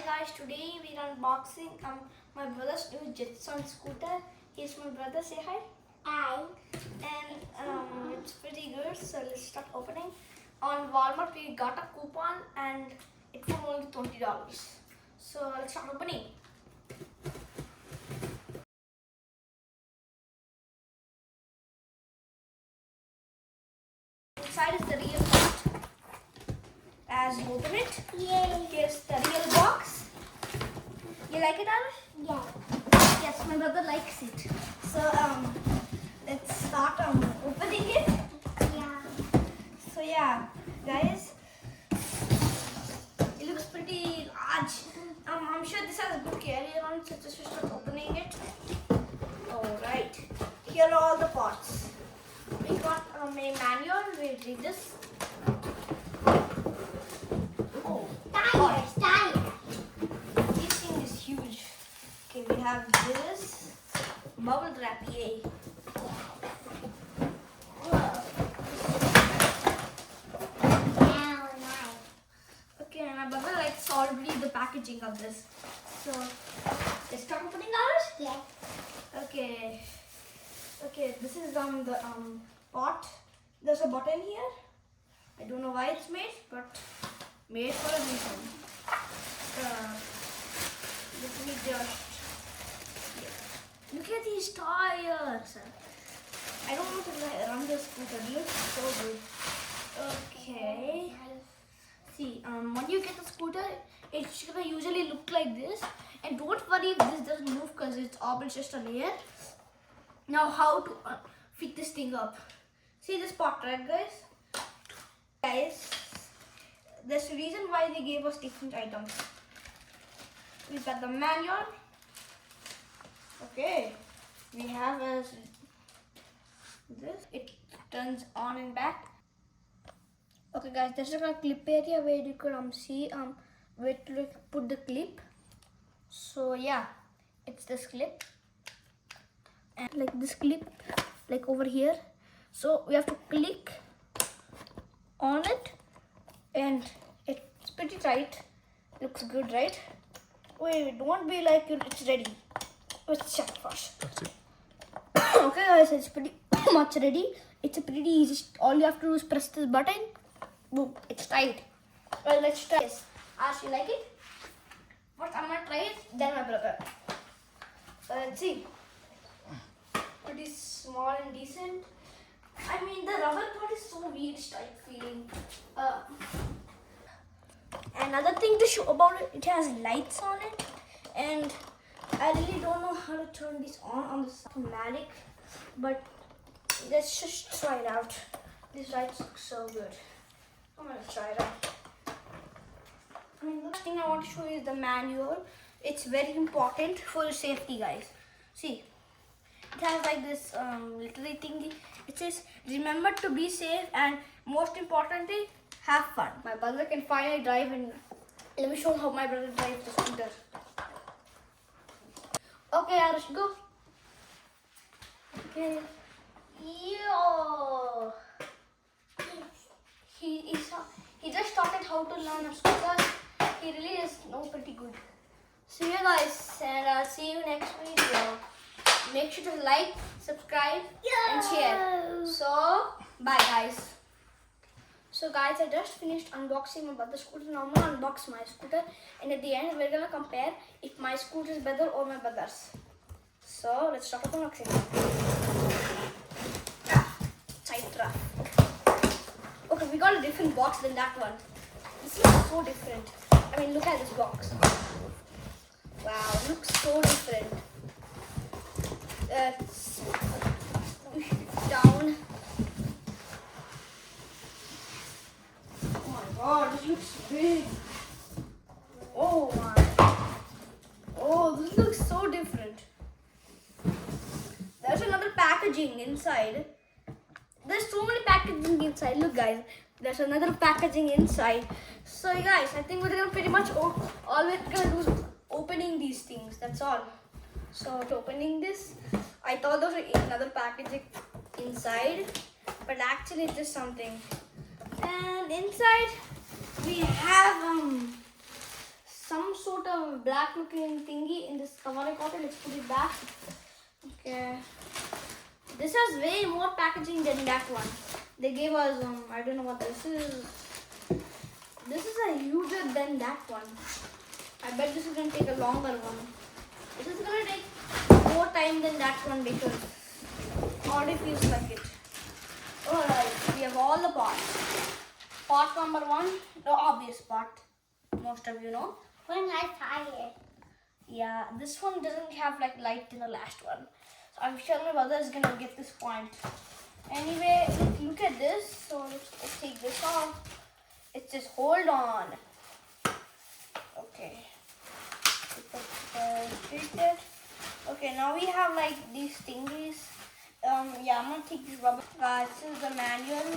guys, today we're unboxing my brother's new Jetson scooter. Here's my brother, say hi. Hi. And it's pretty good, so let's start opening. On Walmart we got a coupon and it was only $20. So let's start opening. Inside is the real part. As you open it, Yay. here's the real box. You like it, Alice? Yeah. Yes, my brother likes it. So let's start opening it. Yeah. So yeah, guys, it looks pretty large. I'm sure this has a good carrier on, so just start opening it. Alright, here are all the parts. We got a manual. We'll read this. Oh, Tires. this thing is huge. Okay, we have this bubble wrap. Yay. Now, nice. Okay, my brother likes already the packaging of this. So let's start opening ours. Yeah. Okay. Okay, this is the pot. There's a button here. I don't know why it's made, but made for a reason. Let me just look at these tires. I don't want to run this scooter. It looks so good. Okay. See, when you get the scooter, it's gonna usually look like this. And don't worry if this doesn't move because it's always just a layer. Now, how to fit this thing up? See this part, right, guys? Guys, there's a reason why they gave us different items. We've got the manual. Okay, we have this. It turns on and back. Okay, guys, there's a clip area where you could see where to put the clip. So yeah, it's this clip. And like this clip, like over here. So we have to click on it, and it's pretty tight. Looks good, right? Wait, don't be like it's ready. Let's check first. That's it. Okay, guys, it's pretty much ready. It's a pretty easy. All you have to do is press this button. Boom, it's tight. Well, let's try this. Ash, you like it? First, I'm gonna try it. Then my brother. So let's see. Pretty small and decent. I mean, the rubber part is so weird, tight feeling. Another thing to show about it, it has lights on it, and I really don't know how to turn this on this automatic, but let's just try it out. These lights look so good. I'm gonna try it out. I mean, the first thing I want to show you is the manual. It's very important for your safety, guys. See. It has like this little thingy. It says, remember to be safe and most importantly, have fun. My brother can finally drive, and let me show how my brother drives the scooter. Okay, Arish, go. Okay. Yo. He just started how to learn a scooter. He really is pretty good. See you guys, and I'll see you next video. Make sure to like, subscribe, and share. So, bye guys. So guys, I just finished unboxing my brother's scooter. Now I'm gonna unbox my scooter, and at the end we're gonna compare if my scooter is better or my brother's. So let's start unboxing. Tight rough. Okay, we got a different box than that one. This looks so different. I mean, look at this box. Wow, it looks so different. Down. Oh my god, this looks big. Oh my. Oh, this looks so different. There's another packaging inside. There's so many packaging inside. Look guys, there's another packaging inside. So guys, I think we're gonna pretty much all we're gonna do is opening these things. That's all. So opening this, I thought there was another packaging inside, but actually it's just something. And inside we have some sort of black looking thingy in this cover I got it. Let's put it back. Okay. This has way more packaging than that one. They gave us I don't know what this is. This is a huger than that one. I bet this is gonna take a longer one. This is gonna take more time than that one because already feels like it. Alright, we have all the parts. Part number 1, the obvious part. Most of you know. When I fire. Yeah, this one doesn't have like light in the last one. So I'm sure my brother is gonna get this point. Anyway, look at this. So let's take this off. It says hold on. Okay. Okay, now we have like these thingies. Yeah, I'm gonna take this rubber. This is the manual.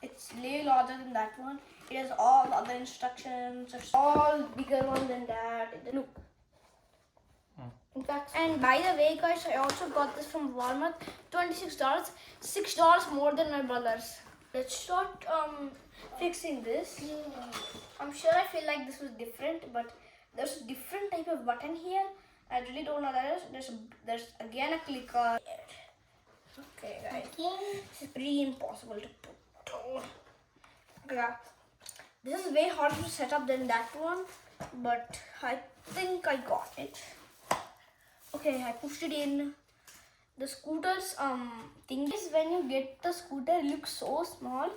It's way larger than that one. It has all the other instructions. It's all bigger one than that. Look. In fact, and by the way, guys, I also got this from Walmart. $26, $6 more than my brother's. Let's start fixing this. I'm sure I feel like this was different, but there's a different type of button here. I really don't know what that is. There's again a clicker. Okay, guys. This is pretty impossible to put on. Yeah. This is way harder to set up than that one, but I think I got it. Okay, I pushed it in. The scooter's thing is when you get the scooter, it looks so small.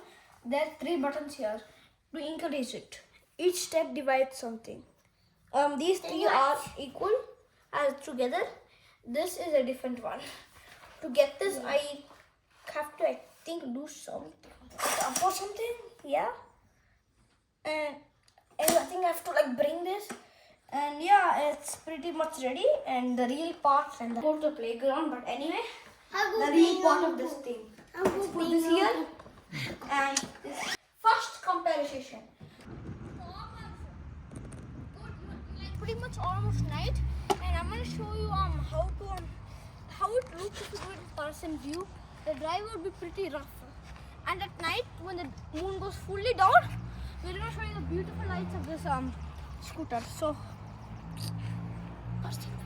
There are 3 buttons here to increase it. Each step divides something. These 3 are equal as together. This is a different one. To get this, I have to, I think, do something. Up or something, yeah. And I think I have to like bring this. And yeah, it's pretty much ready. And the real parts and go to the playground. But anyway, the real part of this thing. Let's put this here. And this first comparison. Pretty much almost night, and I'm gonna show you how it looks if you do it in person view. The drive would be pretty rough. And at night, when the moon goes fully down, we're gonna show you the beautiful lights of this scooter. So, first thing.